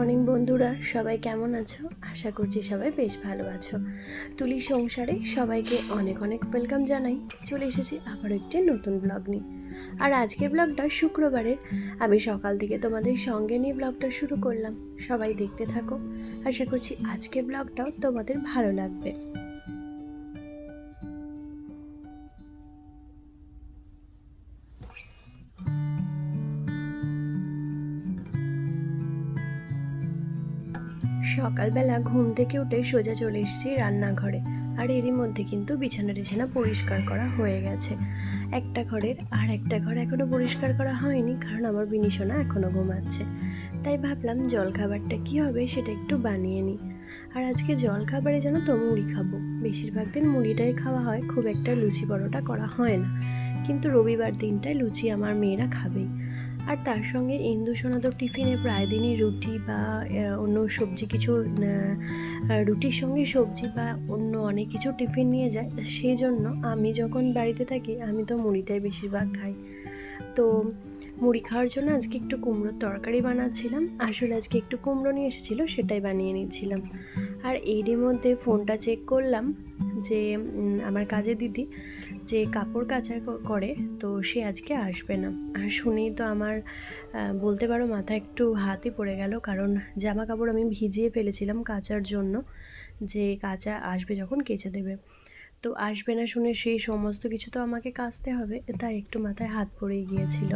Morning বন্ধুরা, সবাই কেমন আছো? আশা করছি সবাই বেশ ভালো আছো। তুলি সংসারে সবাইকে অনেক অনেক ওয়েলকাম জানাই। চলে এসেছি আবারও একটি নতুন ব্লগ নিয়ে। আর আজকের ব্লগটা শুক্রবারের। আমি সকাল থেকে তোমাদের সঙ্গে নিয়ে ব্লগটা শুরু করলাম। সবাই দেখতে থাকো। আশা করছি আজকের ব্লগটাও তোমাদের ভালো লাগবে। সকালবেলা ঘুম থেকে উঠে সোজা চলে এসেছি রান্নাঘরে। আর এরই মধ্যে কিন্তু বিছানা পরিষ্কার করা হয়ে গেছে। একটা ঘরের আর একটা ঘর এখনও পরিষ্কার করা হয়নি, কারণ আমার বিনিশোনা এখনও ঘুমাচ্ছে। তাই ভাবলাম জলখাবারটা কী হবে সেটা একটু বানিয়ে নিই। আর আজকে জলখাবারে যেন তো মুড়ি খাবো। বেশিরভাগ দিন মুড়িটাই খাওয়া হয়, খুব একটা লুচি পরোটা করা হয় না। কিন্তু রবিবার দিনটায় লুচি আমার মেয়েরা খাবেই। আর তার সঙ্গে ইন্দুসোনা তো টিফিনে প্রায় দিনই রুটি বা অন্য সবজি কিছু, রুটির সঙ্গে সবজি বা অন্য অনেক কিছু টিফিন নিয়ে যায়। সেই জন্য আমি যখন বাড়িতে থাকি আমি তো মুড়িটাই বেশিরভাগ খাই। তো মুড়ি খাওয়ার জন্য আজকে একটু কুমড়োর তরকারি বানাচ্ছিলাম। আসলে আজকে একটু কুমড়ো নিয়ে এসেছিলো, সেটাই বানিয়ে নিচ্ছিলাম। আর এরই মধ্যে ফোনটা চেক করলাম যে আমার কাজের দিদি যে কাপড় কাচা করে, তো সে আজকে আসবে না। আর শুনেই তো আমার বলতে পারো মাথা একটু হাতই পড়ে গেল, কারণ জামা কাপড় আমি ভিজিয়ে ফেলেছিলাম কাচার জন্য, যে কাচা আসবে যখন কেচে দেবে। তো আসবে না শুনে সেই সমস্ত কিছু তো আমাকে কাচতে হবে, তাই একটু মাথায় হাত পড়ে গিয়েছিল।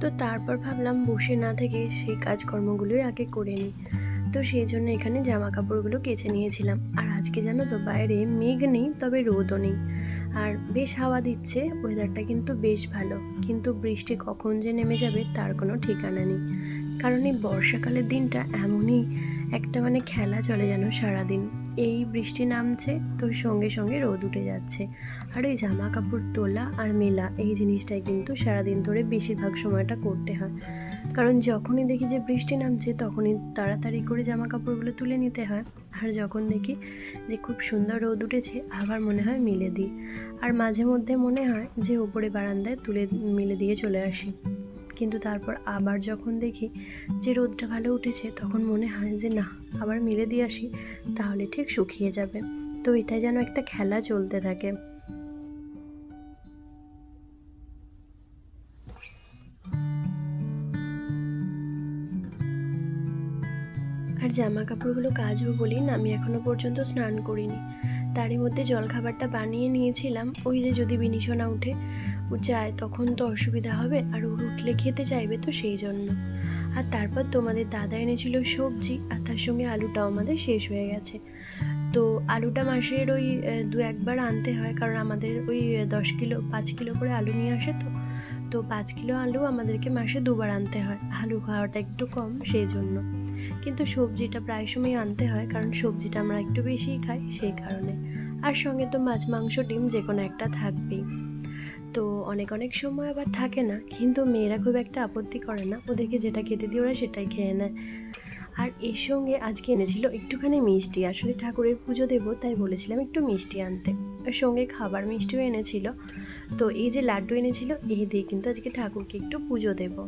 তো তারপর ভাবলাম বসে না থেকে সেই কাজকর্মগুলোই আগে করে নিই। তো সেই জন্য এখানে জামা কাপড়গুলো কেচে নিয়েছিলাম। আর আজকে জানো তো বাইরে মেঘ নেই, তবে রোদও নেই। আর বেশ হাওয়া দিচ্ছে, ওয়েদারটা কিন্তু বেশ ভালো। কিন্তু বৃষ্টি কখন যে নেমে যাবে তার কোনো ঠিকানা নেই। কারণ এই বর্ষাকালের দিনটা এমনই একটা খেলা চলে যেন সারাদিন। এই বৃষ্টি নামছে তো সঙ্গে সঙ্গে রোদ উঠে যাচ্ছে। আর ওই জামা কাপড় তোলা আর মেলা এই জিনিসটাই কিন্তু সারাদিন ধরে বেশিরভাগ সময়টা করতে হয়। কারণ যখনই দেখি যে বৃষ্টি নামছে তখনই তাড়াতাড়ি করে জামা কাপড়গুলো তুলে নিতে হয়। আর যখন দেখি যে খুব সুন্দর রোদ উঠেছে আবার মনে হয় মিলে দিই। আর মাঝে মধ্যে মনে হয় যে ওপরে বারান্দায় তুলে মিলে দিয়ে চলে আসি। কিন্তু তারপর আবার যখন দেখি যে রোদটা ভালো উঠেছে তখন মনে হয় যে না, আবার মিলে দিয়ে আসি, তাহলে ঠিক শুকিয়ে যাবে। তো এটাই যেন একটা খেলা চলতে থাকে। আর জামা কাপড়গুলো কাচবো বলি না, আমি এখনও পর্যন্ত স্নান করিনি। তারই মধ্যে জলখাবারটা বানিয়ে নিয়েছিলাম। ওই যে যদি বিনিশোনা উঠে যায় তখন তো অসুবিধা হবে, আর উঠলে খেতে চাইবে, তো সেই জন্য। আর তারপর তোমাদের দাদা এনেছিল সবজি, আর তার সঙ্গে আলুটাও আমাদের শেষ হয়ে গেছে। তো আলুটা মাসের ওই 2-1বার আনতে হয়, কারণ আমাদের ওই 5 কিলো করে আলু নিয়ে আসে। তো 5 কিলো আলু আমাদেরকে মাসে 2বার আনতে হয়। আলু খাওয়াটা একটু কম, সেই জন্য। কিন্তু সবজিটা প্রায় সময় আনতে হয়, কারণ সবজিটা আমরা একটু বেশিই খাই, সেই কারণে। আর সঙ্গে তো মাছ, মাংস, ডিম যে কোনো একটা থাকবেই। তো অনেক অনেক সময় আবার থাকে না, কিন্তু মেয়েরা খুব একটা আপত্তি করে না, ওদেরকে যেটা খেতে দিয়ে ওরা সেটাই খেয়ে নেয়। আর এর সঙ্গে আজকে এনেছিল একটুখানি মিষ্টি। আসলে ঠাকুরের পুজো দেবো, তাই বলেছিলাম একটু মিষ্টি আনতে। আর সঙ্গে খাবার মিষ্টিও এনেছিল। তো এই যে লাড্ডু এনেছিল, এই দিয়ে কিন্তু আজকে ঠাকুরকে একটু পুজো দেবো।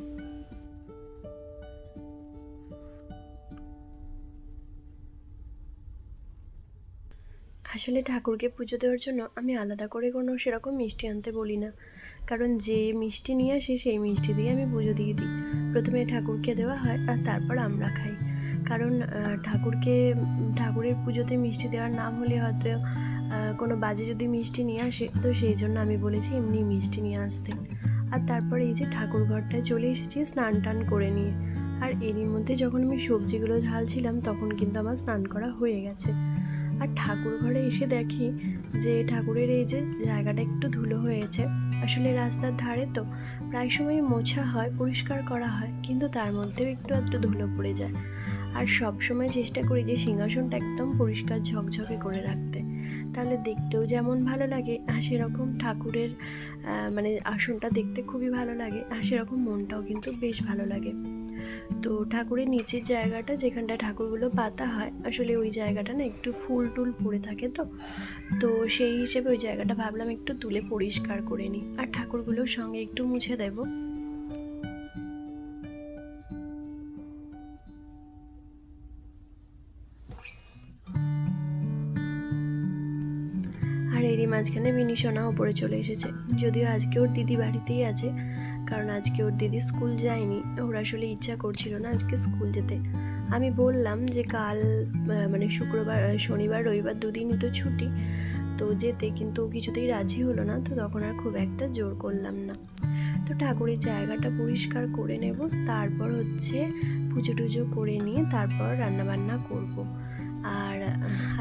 আসলে ঠাকুরকে পুজো দেওয়ার জন্য আমি আলাদা করে কোনো সেরকম মিষ্টি আনতে বলি না, কারণ যে মিষ্টি নিয়ে আসি সেই মিষ্টি দিয়ে আমি পুজো দিয়ে দিই। প্রথমে ঠাকুরকে দেওয়া হয় আর তারপর আমরা খাই। কারণ ঠাকুরের পুজোতে মিষ্টি দেওয়ার নাম হলে হয়তো কোনো বাজে যদি মিষ্টি নিয়ে আসে, তো সেই জন্য আমি বলেছি এমনি মিষ্টি নিয়ে আসতে। আর তারপর এই যে ঠাকুর ঘরটায় চলে এসেছি স্নান টান করে নিয়ে। আর এরই মধ্যে যখন আমি সবজিগুলো ঢালছিলাম তখন কিন্তু আমার স্নান করা হয়ে গেছে। আর ঠাকুর ঘরে এসে দেখি যে ঠাকুরের এই যে জায়গাটা একটু ধুলো হয়েছে। আসলে রাস্তার ধারে তো প্রায় সময় মোছা হয়, পরিষ্কার করা হয়, কিন্তু তার মধ্যেও একটু একটু ধুলো পড়ে যায়। আর সব সময় চেষ্টা করি যে সিংহাসনটা একদম পরিষ্কার ঝকঝকে করে রাখতে, তাহলে দেখতেও যেমন ভালো লাগে, আর সেরকম ঠাকুরের আসনটা দেখতে খুবই ভালো লাগে, আর সেরকম মনটাও কিন্তু বেশ ভালো লাগে। তো ঠাকুরের নিচের জায়গাটা যেখানটা ঠাকুরগুলো পাতা হয়, আসলে ওই জায়গাটা না একটু ফুল টুল পড়ে থাকে, তো তো সেই হিসেবে ওই জায়গাটা ভাবলাম একটু তুলে পরিষ্কার করে নিই, আর ঠাকুরগুলোর সঙ্গে একটু মুছে দেবো। আর এরই মাঝখানে মিনি সোনা ওপরে চলে এসেছে, যদিও আজকে ওর দিদি বাড়িতেই আছে, কারণ আজকে ওর দিদি স্কুল যায়নি, ওর আসলে ইচ্ছা করছিল না আজকে স্কুল যেতে। আমি বললাম যে কাল মানে শুক্রবার শনিবার রবিবার দুদিনই তো ছুটি, তো যেতে, কিন্তু ও কিছুতেই রাজি হলো না, তো তখন আর খুব একটা জোর করলাম না। তো ঠাকুরের জায়গাটা পরিষ্কার করে নেব, তারপর হচ্ছে পুজো টুজো করে নিয়ে তারপর রান্নাবান্না করব। আর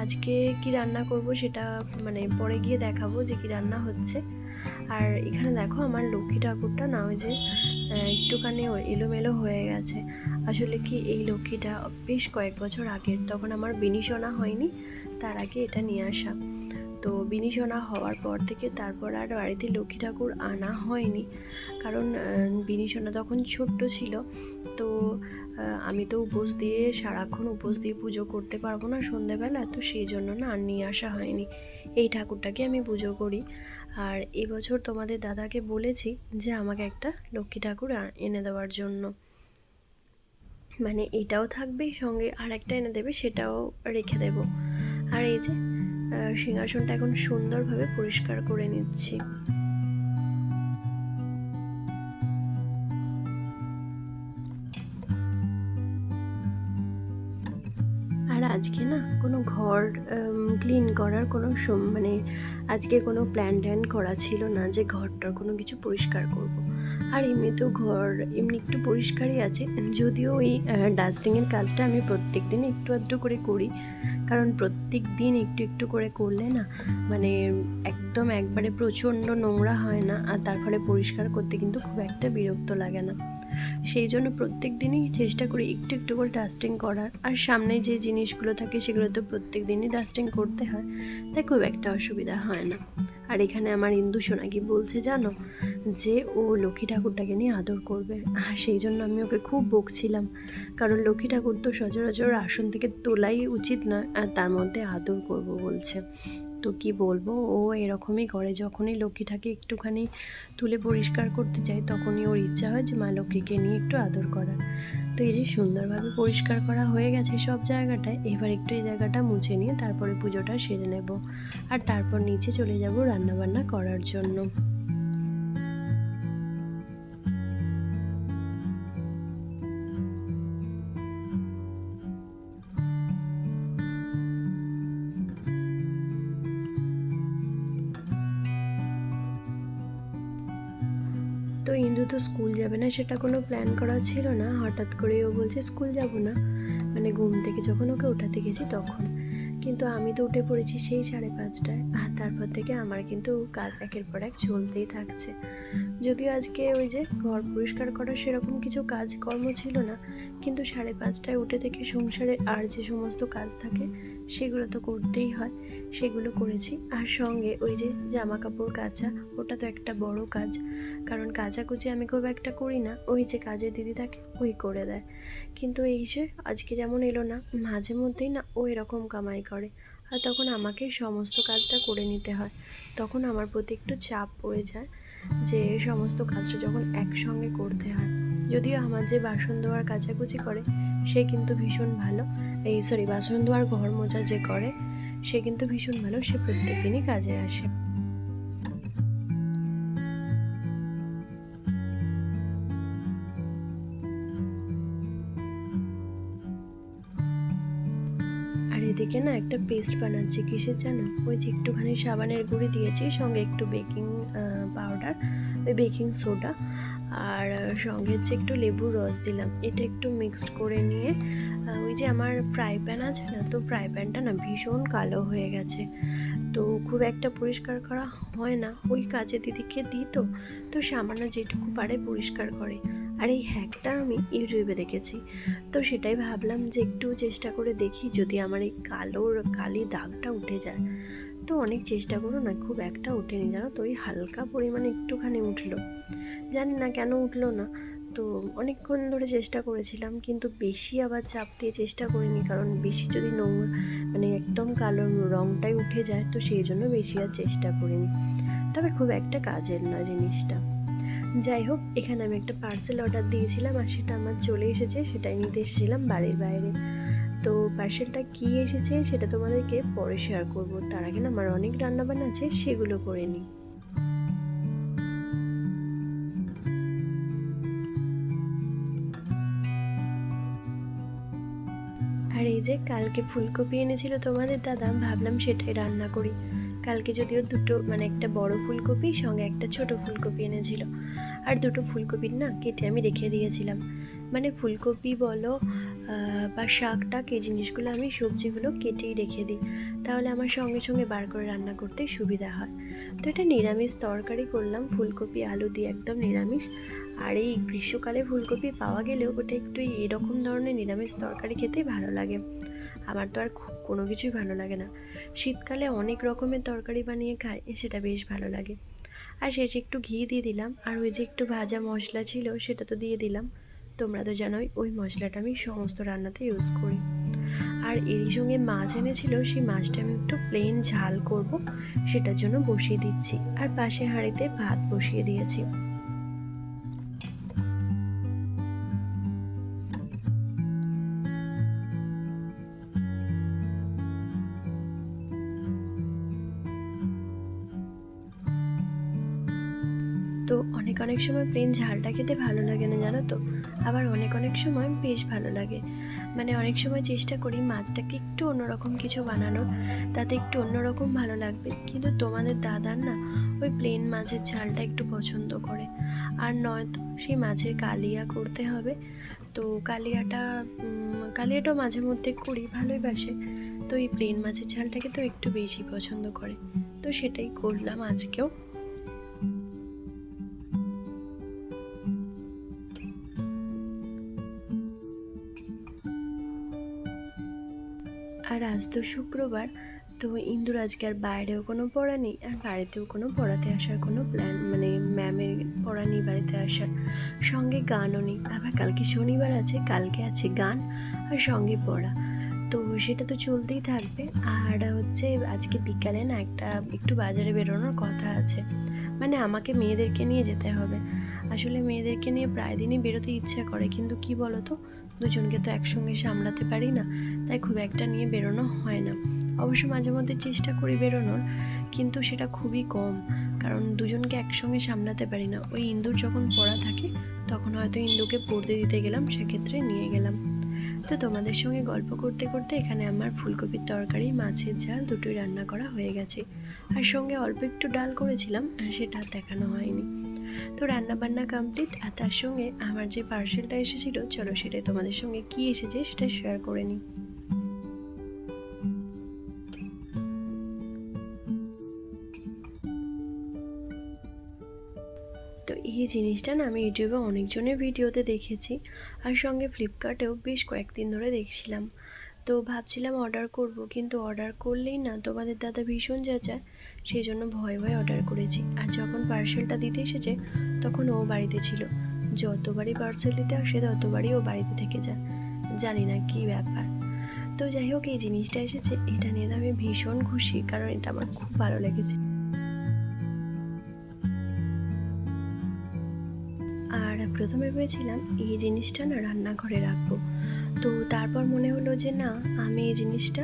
আজকে কি রান্না করব সেটা মানে পরে গিয়ে দেখাবো যে কি রান্না হচ্ছে। আর এখানে দেখো আমার লক্ষ্মী ঠাকুরটা না ওই যে একটুখানি এলোমেলো হয়ে গেছে। আসলে কি এই লক্ষ্মীটা বেশ কয়েক বছর আগের, তখন আমার বিনিশোনা হয়নি, তার আগে এটা নিয়ে আসা। তো বিনিশোনা হওয়ার পর থেকে তারপর আর বাড়িতে লক্ষ্মী ঠাকুর আনা হয়নি, কারণ বিনিশোনা তখন ছোট্ট ছিল। তো আমি তো উপোস দিয়ে সারাক্ষণ উপোস দিয়ে পুজো করতে পারবো না সন্ধেবেলা, তো সেই জন্য না আর নিয়ে আসা হয়নি। এই ঠাকুরটাকে আমি পুজো করি। আর এবছর তোমাদের দাদাকে বলেছি যে আমাকে একটা লক্ষ্মী ঠাকুর এনে দেওয়ার জন্য, মানে এটাও থাকবে সঙ্গে, আর একটা এনে দেবে, সেটাও রেখে দেব। আর এই যে সিংহাসনটা এখন সুন্দরভাবে পরিষ্কার করে নিচ্ছি। আর আজকে না কোনো ঘর ক্লিন করার কোনো মানে আজকে কোনো প্ল্যান ট্যান করা ছিল না যে ঘরটার কোনো কিছু পরিষ্কার করব। আর এমনিতেও ঘর এমনি একটু পরিষ্কারই আছে, যদিও ওই ডাস্টিংয়ের কাজটা আমি প্রত্যেক দিন একটু আধটু করে করি, কারণ প্রত্যেক দিন একটু একটু করে করলে না মানে একদম একবারে প্রচণ্ড নোংরা হয় না, আর তার ফলে পরিষ্কার করতে কিন্তু খুব একটা বিরক্ত লাগে না। সেই জন্য প্রত্যেক দিনই চেষ্টা করি একটু একটু করে ডাস্টিং করার। আর সামনে যে জিনিসগুলো থাকে সেগুলো তো প্রত্যেক দিনই ডাস্টিং করতে হয়, তাই খুব একটা অসুবিধা হয় না। আর এখানে আমার ইন্দু সোনা কি বলছে জানো, যে ও লক্ষ্মী ঠাকুরটাকে নিয়ে আদর করবে, আর সেই জন্য আমি ওকে খুব বকছিলাম, কারণ লক্ষ্মী ঠাকুর তো সচরাচর আসন থেকে তোলাই উচিত নয়, আর তার মধ্যে আদর করব বলছে। তো কি বলবো, ও এরকমই করে, যখনই লক্ষ্মীটাকে একটুখানি তুলে পরিষ্কার করতে চাই তখনই ওর ইচ্ছা হয় যে মা লক্ষ্মীকে নিয়ে একটু আদর করার। তো এই যে সুন্দরভাবে পরিষ্কার করা হয়ে গেছে সব জায়গাটায়, এবার একটু এই জায়গাটা মুছে নিয়ে তারপরে পুজোটা সেরে নেব, আর তারপর নিচে চলে যাব রান্নাবান্না করার জন্য। তো ইন্দু তো স্কুল যাবে না, সেটা কোনো প্ল্যান করা ছিল না, হঠাৎ করে ও বলছে স্কুল যাব না, মানে ঘুম থেকে যখন ওকে ওঠাতে গেছি তখন। কিন্তু আমি তো উঠে পড়েছি সেই 5:30টায়, আর তারপর থেকে আমার কিন্তু কাজ একের পর এক চলতেই থাকছে। যদিও আজকে ওই যে ঘর পরিষ্কার করার সেরকম কিছু কাজকর্ম ছিল না, কিন্তু 5:30টায় উঠে থেকে সংসারে আর যে সমস্ত কাজ থাকে সেগুলো তো করতেই হয়, সেগুলো করেছি। আর সঙ্গে ওই যে জামা কাপড় কাচা, ওটা তো একটা বড় কাজ, কারণ কাচাকুচি আমি খুব একটা করি না, ওই যে কাজের দিদি থাকে ওই করে দেয়। কিন্তু এই যে আজকে যেমন এলো না, মাঝে মধ্যেই না ও এরকম কামাই করে, আর তখন আমাকেই সমস্ত কাজটা করে নিতে হয়, তখন আমার প্রতি একটু চাপ পড়ে যায় যে সমস্ত কাজটা যখন একসঙ্গে করতে হয়। যদিও আমার যে বাসন ধোয়ার কাচাকুচি করে সে কিন্তু ভীষণ ভালো, বাসন ধোয়ার ঘর মোছা যে করে সে কিন্তু ভীষণ ভালো, সে প্রত্যেক দিনই কাজে আসে। আর এদিকে না একটা পেস্ট বানাচ্ছি, কিসের জানো, ওই যে একটুখানি সাবানের গুঁড়ি দিয়েছি, সঙ্গে একটু বেকিং পাউডার, ওই বেকিং সোডা, আর সঙ্গে হচ্ছে একটু লেবুর রস দিলাম, এটা একটু মিক্সড করে নিয়ে ওই যে আমার ফ্রাই প্যান আছে না, তো ফ্রাই প্যানটা না ভীষণ কালো হয়ে গেছে, তো খুব একটা পরিষ্কার করা হয় না, ওই কাজে দিদিকে দিই, তো সামান্য যেটুকু পারে পরিষ্কার করে। আর এই হ্যাকটা আমি ইউটিউবে দেখেছি, তো সেটাই ভাবলাম যে একটু চেষ্টা করে দেখি যদি আমার এই কালি দাগটা উঠে যায়। তো অনেক চেষ্টা করো না, খুব একটা ওঠেনি জানো তো, ওই হালকা পরিমাণে একটুখানি উঠলো, জানি না কেন উঠলো না। তো অনেকক্ষণ ধরে চেষ্টা করেছিলাম, কিন্তু বেশি আবার চাপ দিয়ে চেষ্টা করিনি, কারণ বেশি যদি মানে একদম কালো রঙটাই উঠে যায়, তো সেই জন্য বেশি আর চেষ্টা করিনি। তবে খুব একটা কাজের নয় জিনিসটা। যাই হোক, এখানে আমি একটা পার্সেল অর্ডার দিয়েছিলাম আর সেটা আমার চলে এসেছে, সেটাই নিতে এসেছিলাম বাড়ির বাইরে। তো পার্সেলটা কী এসেছে সেটা তোমাদেরকে পরে শেয়ার করবো। তার আগে না আমার অনেক রান্নাবান্না আছে, সেগুলো করে নিই। আর এই যে কালকে ফুলকপি এনেছিল তোমাদের দাদা, ভাবলাম সেটাই রান্না করি। কালকে যদিও দুটো, মানে একটা বড় ফুলকপি সঙ্গে একটা ছোট ফুলকপি এনেছিল, আর দুটো ফুলকপির না কেটে আমি রেখে দিয়েছিলাম। মানে ফুলকপি বলো বা শাক টাক, এই জিনিসগুলো আমি সবজিগুলো কেটেই রেখে দিই, তাহলে আমার সঙ্গে সঙ্গে বার করে রান্না করতে সুবিধা হয়। তো এটা নিরামিষ তরকারি করলাম, ফুলকপি আলু দিয়ে, একদম নিরামিষ। আর এই গ্রীষ্মকালে ফুলকপি পাওয়া গেলেও ওটা একটু এরকম ধরনের নিরামিষ তরকারি খেতেই ভালো লাগে। আমার তো আর কোনো কিছুই ভালো লাগে না। শীতকালে অনেক রকমের তরকারি বানিয়ে খাই, সেটা বেশ ভালো লাগে। আর শেষে একটু ঘি দিয়ে দিলাম, আর ওই যে একটু ভাজা মশলা ছিল সেটা তো দিয়ে দিলাম। তোমরা তো জানোই ওই মশলাটা আমি সমস্ত রান্নাতে ইউজ করি। আর এরই সঙ্গে মাছ এনেছিল, সেই মাছটা আমি একটু প্লেন ঝাল করব, সেটার জন্য বসিয়ে দিচ্ছি। আর পাশে হাঁড়িতে ভাত বসিয়ে দিয়েছি। তো অনেক সময় প্লেন ঝালটা খেতে ভালো লাগে না, জানো তো। আবার অনেক সময় বেশ ভালো লাগে। মানে অনেক সময় চেষ্টা করি মাছটাকে একটু অন্যরকম কিছু বানানোর, তাতে একটু অন্যরকম ভালো লাগবে। কিন্তু তোমাদের দাদার না ওই প্লেন মাছের ঝালটা একটু পছন্দ করে, আর নয়তো সেই মাছের কালিয়া করতে হবে। তো কালিয়াটাও মাঝে মধ্যে করি, ভালোই বাসে। তো এই প্লেন মাছের ঝালটাকে তো একটু বেশি পছন্দ করে, তো সেটাই করলাম আজকেও। আর আজ তো শুক্রবার, তো ইন্দুর আজকে আর বাইরেও কোনো পড়া নেই, আর বাড়িতেও কোনো পড়াতে আসার কোনো প্ল্যান, মানে ম্যামের পড়া নেই বাড়িতে আসার, সঙ্গে গানও নেই। আবার কালকে শনিবার আছে, কালকে আছে গান আর সঙ্গে পড়া, তো সেটা তো চলতেই থাকবে। আর হচ্ছে আজকে বিকালে না একটু বাজারে বেরোনোর কথা আছে, মানে আমাকে মেয়েদেরকে নিয়ে যেতে হবে। আসলে মেয়েদেরকে নিয়ে প্রায় দিনই বেরোতে ইচ্ছা করে, কিন্তু কি বলতো, দুজনকে তো একসঙ্গে সামলাতে পারি না, তাই খুব একটা নিয়ে বেরোনো হয় না। অবশ্য মাঝে মধ্যে চেষ্টা করি বেরোনোর, কিন্তু সেটা খুবই কম, কারণ দুজনকে একসঙ্গে সামলাতে পারি না। ওই ইন্দুর যখন পড়া থাকে তখন হয়তো ইন্দুকে পড়তে দিতে গেলাম, সেক্ষেত্রে নিয়ে গেলাম। তো তোমাদের সঙ্গে গল্প করতে করতে এখানে আমার ফুলকপির তরকারি, মাছের ঝাল দুটোই রান্না করা হয়ে গেছে। আর সঙ্গে অল্প একটু ডাল করেছিলাম, সেটা দেখানো হয়নি। তো রান্না বান্না কমপ্লিট, আর তার সঙ্গে আমার যে পার্সেলটা এসেছিলো, চলো সেটাই তোমাদের সঙ্গে কী এসেছে সেটা শেয়ার করে নিই। তো এই জিনিসটা না আমি ইউটিউবে অনেকজনের ভিডিওতে দেখেছি, আর সঙ্গে ফ্লিপকার্টেও বেশ কয়েকদিন ধরে দেখছিলাম। তো ভাবছিলাম অর্ডার করব, কিন্তু অর্ডার করলেই না তোমাদের দাদা ভীষণ চেঁচায়, সেই জন্য ভয়ে অর্ডার করেছি। আর যখন পার্সেলটা দিতে এসেছে তখন ও বাড়িতে ছিল। যতবারই পার্সেল দিতে আসে ততবারই ও বাড়িতে থেকে যায়, জানি না কী ব্যাপার। তো যাই হোক, এই জিনিসটা এসেছে, এটা নিয়ে তো আমি ভীষণ খুশি, কারণ এটা আমার খুব ভালো লেগেছে। আর প্রথমে ভেবেছিলাম এই জিনিসটা না রান্নাঘরে রাখবো, তো তারপর মনে হলো যে না, আমি এই জিনিসটা,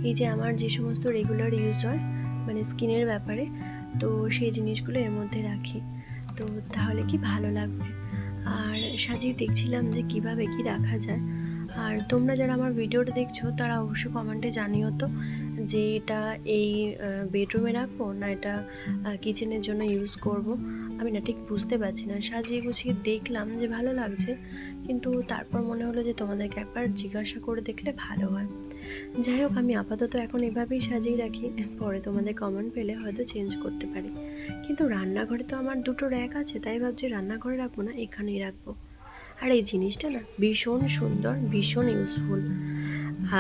এই যে আমার যে সমস্ত রেগুলার ইউজ হয় মানে স্কিনের ব্যাপারে, তো সেই জিনিসগুলো এর মধ্যে রাখি, তো তাহলে কি ভালো লাগবে। আর সাজিয়ে দেখছিলাম যে কিভাবে কি রাখা যায়। আর তোমরা যারা আমার ভিডিওটা দেখছো তারা অবশ্য কমেন্টে জানিও তো, যে এটা এই বেডরুমে রাখবো না এটা কিচেনের জন্য ইউজ করব। আমি না ঠিক বুঝতে পারছি না, সাজিয়ে গুছিয়ে দেখলাম যে ভালো লাগছে, কিন্তু তারপর মনে হলো যে তোমাদেরকে একবার জিজ্ঞাসা করে দেখলে ভালো হয়। যাই হোক, আমি আপাতত এখন এভাবেই সাজিয়ে রাখি, পরে তোমাদের কমেন্ট পেলে হয়তো চেঞ্জ করতে পারি। কিন্তু রান্নাঘরে তো আমার দুটো র্যাক আছে, তাই ভাবছি রান্নাঘরে রাখবো না, এখানেই রাখবো। আর এই জিনিসটা না ভীষণ সুন্দর, ভীষণ ইউজফুল,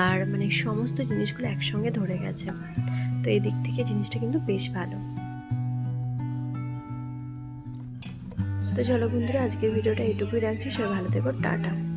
আর মানে সমস্ত জিনিসগুলো একসঙ্গে ধরে গেছে, তো এই দিক থেকে জিনিসটা কিন্তু বেশ ভালো। তো চলো বন্ধুরা, আজকের ভিডিওটা এইটুকুই রাখছি। সবাই ভালো থেকো, টাটা।